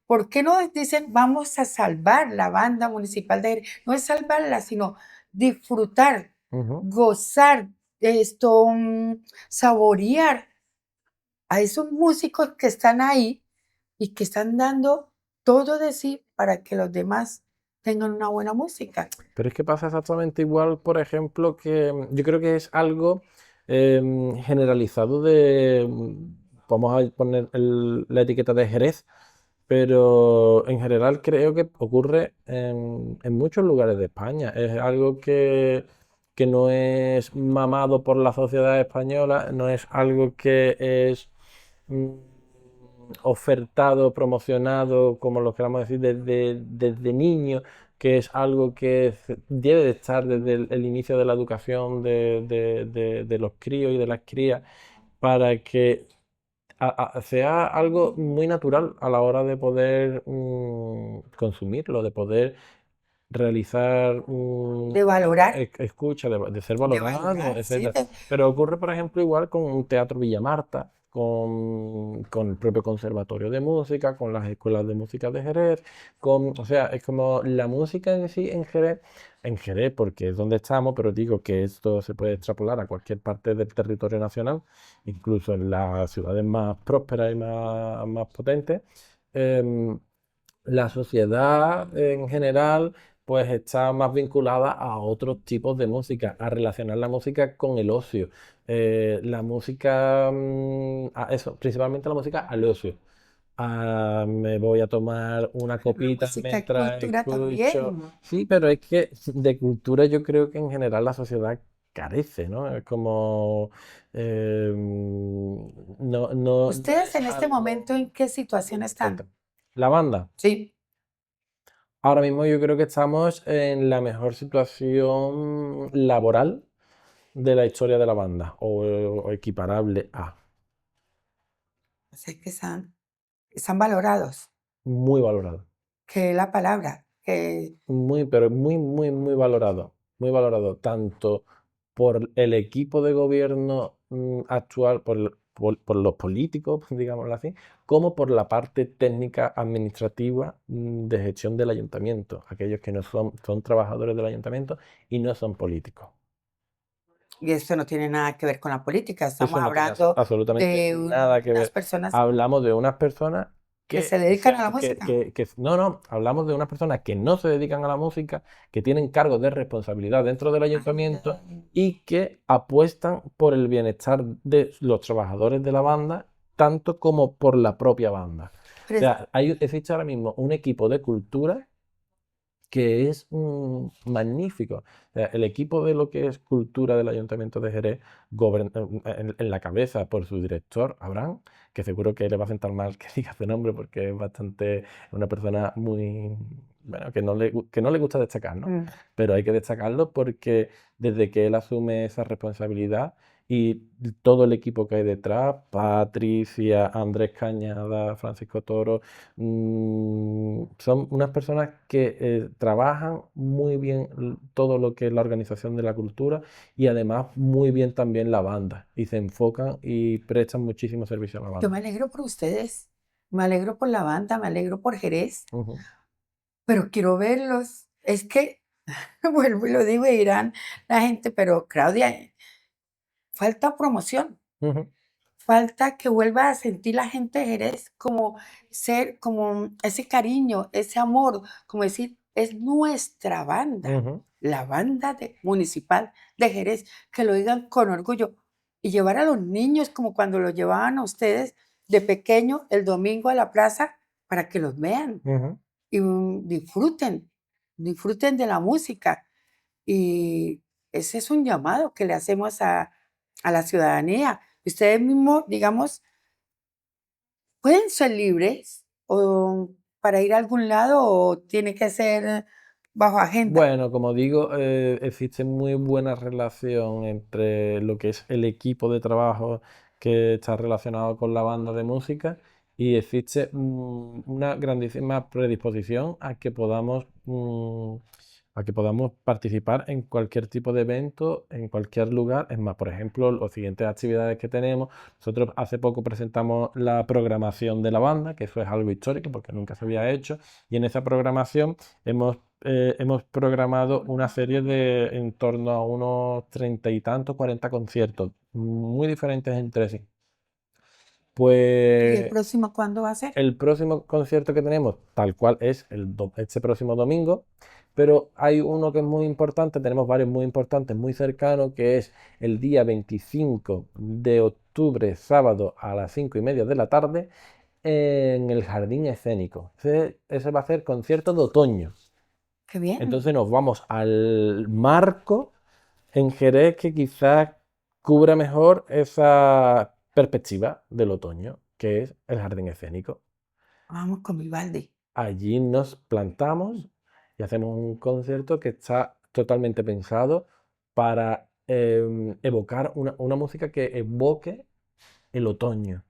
¿Por qué no dicen vamos a salvar la banda municipal de Jerez? No es salvarla, sino disfrutar, ujú. gozar, esto, saborear a esos músicos que están ahí y que están dando todo de sí para que los demás tengan una buena música. Pero es que pasa exactamente igual, por ejemplo, que yo creo que es algo generalizado vamos a poner la etiqueta de Jerez, pero en general creo que ocurre en muchos lugares de España. Es algo que no es mamado por la sociedad española, no es algo que es mm, ofertado, promocionado, como lo queramos decir, desde niño, que es algo que debe de estar desde el inicio de la educación de los críos y de las crías, para que sea algo muy natural a la hora de poder consumirlo, de poder realizar De valorar, escucha, de ser de valorado, valorar, sí, etcétera. Pero ocurre, por ejemplo, igual con un Teatro Villamarta, con el propio Conservatorio de Música, con las escuelas de música de Jerez, o sea, es como la música en sí en Jerez, porque es donde estamos, pero digo que esto se puede extrapolar a cualquier parte del territorio nacional, incluso en las ciudades más prósperas y más potentes. em, la sociedad en general pues está más vinculada a otros tipos de música, a relacionar la música con el ocio. La música, eso, principalmente la música al ocio. Me voy a tomar una copita música y mientras cultura escucho. también. Sí, pero es que de cultura yo creo que en general la sociedad carece, ¿no? Es como no ¿Ustedes es en este algo. momento en qué situación están? La banda. Sí. Ahora mismo yo creo que estamos en la mejor situación laboral de la historia de la banda, o equiparable a, O sea, que están valorados, muy valorado, que es la palabra, que pero muy muy valorado, tanto por el equipo de gobierno actual, por los políticos, digámoslo así, como por la parte técnica administrativa de gestión del ayuntamiento, aquellos que no son trabajadores del ayuntamiento y no son políticos. Y esto no tiene nada que ver con la política, estamos Eso no tiene hablando absolutamente de nada que unas ver. personas Hablamos de unas personas que que, se dedican a la música. no, hablamos de unas personas que no se dedican a la música, que tienen cargos de responsabilidad dentro del ayuntamiento y que apuestan por el bienestar de los trabajadores de la banda, tanto como por la propia banda. O Pero sea, existe ahora mismo un equipo de cultura que es magnífico. O sea, el equipo de lo que es cultura del Ayuntamiento de Jerez, en la cabeza por su director, Abraham, que seguro que le va a sentar mal que diga su nombre porque es bastante una persona muy, bueno, que no le gusta destacar, ¿no? mm, Pero hay que destacarlo porque desde que él asume esa responsabilidad y todo el equipo que hay detrás, Patricia, Andrés Cañada, Francisco Toro, son unas personas que trabajan muy bien todo lo que es la organización de la cultura y además muy bien también la banda y se enfocan y prestan muchísimo servicio a la yo banda. me alegro por ustedes, me alegro por la banda, me alegro por Jerez, Ujú, pero quiero verlos. Es que, vuelvo y lo digo, y dirán la gente, pero Claudia, falta promoción. ujú, Falta que vuelva a sentir la gente de Jerez como ser, como ese cariño, ese amor, como decir, es nuestra banda, ujú, la banda municipal de Jerez, que lo digan con orgullo y llevar a los niños como cuando los llevaban a ustedes de pequeño el domingo a la plaza para que los vean ujú. y disfruten de la música. Y ese es un llamado que le hacemos a la ciudadanía. Ustedes mismos, digamos, pueden ser libres o para ir a algún lado o tiene que ser bajo agenda. Bueno, como digo, existe muy buena relación entre lo que es el equipo de trabajo que está relacionado con la banda de música y existe una grandísima predisposición a que podamos participar en cualquier tipo de evento, en cualquier lugar. Es más, por ejemplo, las siguientes actividades que tenemos, nosotros hace poco presentamos la programación de la banda, que eso es algo histórico porque nunca se había hecho, y en esa programación hemos programado una serie de en torno a unos 30 y tantos, 40 conciertos, muy diferentes entre sí. ¿Y el Pues próximo cuándo va a ser? el próximo concierto que tenemos, tal cual es este próximo domingo, pero hay uno que es muy importante, tenemos varios muy importantes, muy cercanos, que es el día 25 de octubre, sábado a las 5:30 de la tarde, en el Jardín Escénico. Ese va a ser concierto de otoño. Qué bien. Entonces nos vamos al marco en Jerez que quizás cubra mejor esa perspectiva del otoño, que es el jardín escénico. Vamos con Vivaldi. Allí nos plantamos y hacemos un concierto que está totalmente pensado para evocar una música que evoque el otoño,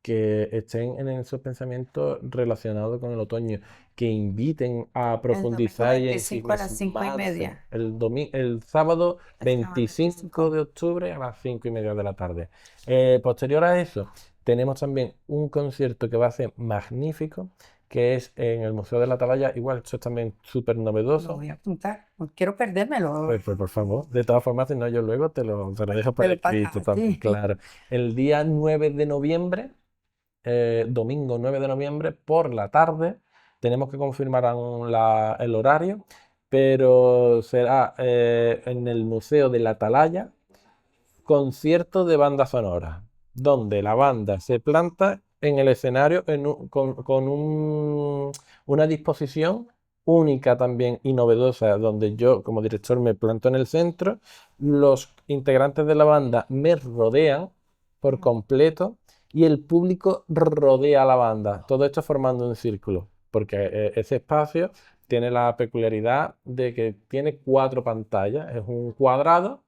que estén en esos pensamientos relacionados con el otoño, que inviten a El domingo profundizar y 25 a las ensimismarse 5:30. el sábado El sábado 25 25. de octubre a las 5:30 de la tarde. Posterior a eso, tenemos también un concierto que va a ser magnífico, que es en el Museo de la Atalaya. Igual, esto es también súper Lo novedoso. voy a apuntar. No quiero perdérmelo. Pues por favor, de todas formas, si no, yo luego te lo dejo por Me lo escrito pasa, también, sí. claro. El día 9 de noviembre, domingo 9 de noviembre, por la tarde, tenemos que confirmar aún el horario, pero será en el Museo de la Atalaya, concierto de banda sonora, donde la banda se planta en el escenario con una disposición única también y novedosa, donde yo como director me planto en el centro, los integrantes de la banda me rodean por completo y el público rodea a la banda, todo esto formando un círculo, porque ese espacio tiene la peculiaridad de que tiene 4 pantallas, es un cuadrado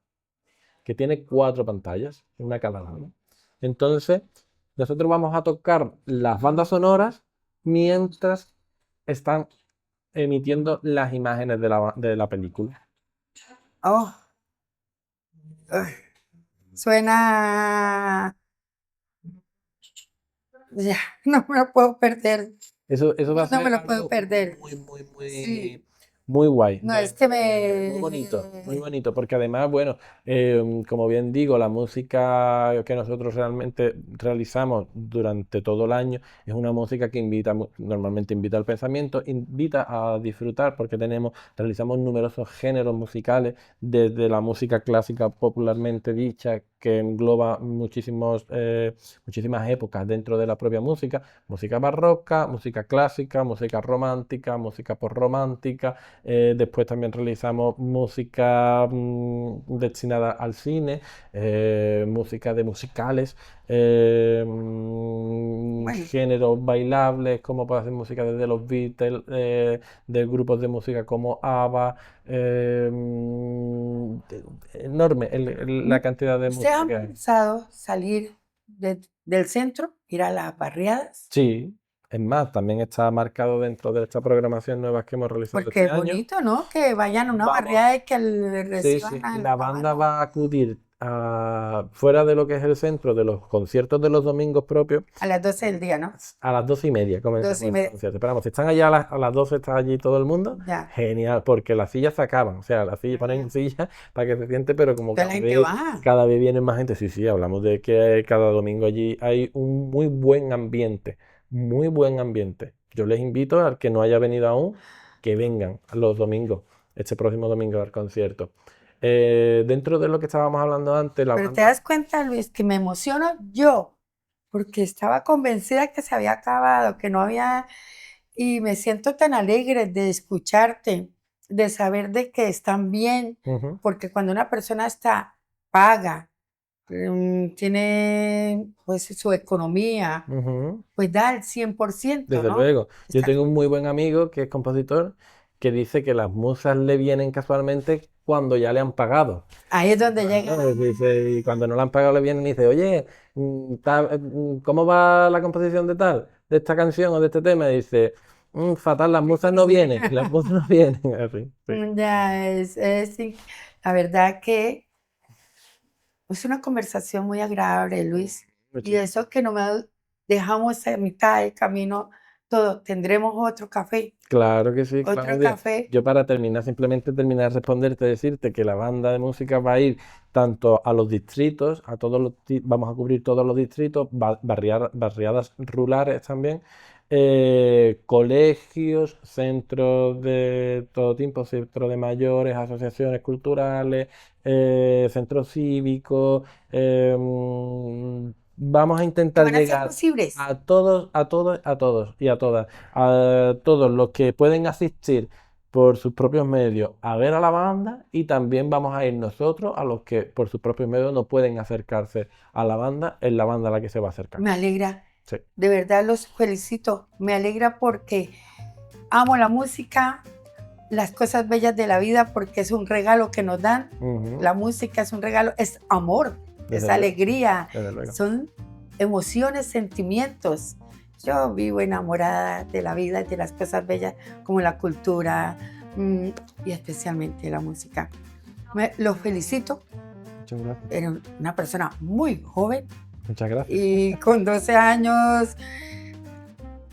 que tiene 4 pantallas, una cada lado. Entonces, nosotros vamos a tocar las bandas sonoras mientras están emitiendo las imágenes de la película. Oh, ay, suena ya, no me lo puedo perder, Eso va a no me ser lo puedo algo perder. muy, muy, Sí, muy guay. no, es que Muy bonito, porque además, bueno, como bien digo, la música que nosotros realmente realizamos durante todo el año es una música que invita, normalmente invita al pensamiento, invita a disfrutar, porque realizamos numerosos géneros musicales, desde la música clásica popularmente dicha, que engloba muchísimas épocas dentro de la propia música, música barroca, música clásica, música romántica, música posromántica. Después también realizamos música destinada al cine, música de musicales, bueno, géneros bailables, como puede ser música desde los Beatles, de grupos de música como ABBA. Enorme la cantidad de ¿ustedes música han que hay. pensado salir del centro, ir a las barriadas? Sí, es más, también está marcado dentro de esta programación nueva que hemos realizado Porque este es año. bonito, ¿no? Que vayan a una Vamos. barriada y que le Sí, reciban sí, a la la banda banda. va a acudir fuera de lo que es el centro de los conciertos de los domingos propios A las 12 del día, ¿no? a las 12:30 12 comenzamos y el media. concierto. Esperamos, si están allá a las 12 está allí todo el mundo, Ya. genial, porque las sillas se acaban, o sea, las sillas ponen sillas para que se siente, pero como Toda la gente va. cada vez viene más gente, sí, sí, hablamos de que cada domingo allí hay un muy buen ambiente. Yo les invito al que no haya venido aún, que vengan los domingos, este próximo domingo al concierto. Dentro de lo que estábamos hablando antes, la Pero te banda. das cuenta, Luis, que me emociono yo, porque estaba convencida que se había acabado, que no había, y me siento tan alegre de escucharte, de saber de que están bien, Ujú, porque cuando una persona está paga, tiene pues su economía, ujú. pues da el 100%, Desde ¿no? luego, yo Está- tengo un muy buen amigo que es compositor que dice que las musas le vienen casualmente cuando ya le han pagado. ahí es donde llega. Dice, y cuando no le han pagado le vienen y dice, oye, ¿cómo va la composición de tal, de esta canción o de este tema? Y dice, fatal, las musas no vienen, las musas no vienen. Así, sí. Ya la verdad que es una conversación muy agradable, Luis. Y Muchísimo. eso que no me dejamos a mitad del camino todo. Tendremos otro café, Claro que sí, otro Claudia. café. Yo para terminar, simplemente terminar de responderte, decirte que la banda de música va a ir tanto a los distritos, vamos a cubrir todos los distritos, barriadas rurales también, colegios, centros de todo tipo, centros de mayores, asociaciones culturales, centros cívicos. Vamos a Que intentar van a ser llegar posibles. a todos y a todas, a todos los que pueden asistir por sus propios medios a ver a la banda, y también vamos a ir nosotros a los que por sus propios medios no pueden acercarse a la banda, es la banda a la que se va a acercar. Me alegra. Sí. De verdad los felicito. Me alegra porque amo la música, las cosas bellas de la vida, porque es un regalo que nos dan. Ujú. La música es un regalo, es amor, es Desde luego, alegría, desde luego. son emociones, sentimientos. Yo vivo enamorada de la vida y de las cosas bellas como la cultura, y especialmente la música. Los felicito, Muchas gracias. eres una persona muy joven Muchas gracias. y con 12 años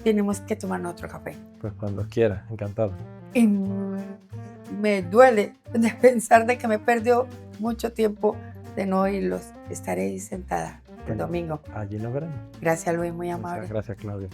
tenemos que tomar otro café. Pues cuando quieras, encantado. Y me duele de pensar de que me perdió mucho tiempo de no oírlos. Estaré ahí sentada el domingo. Allí nos veremos. Gracias, Luis, muy Muchas amable. gracias, Claudia.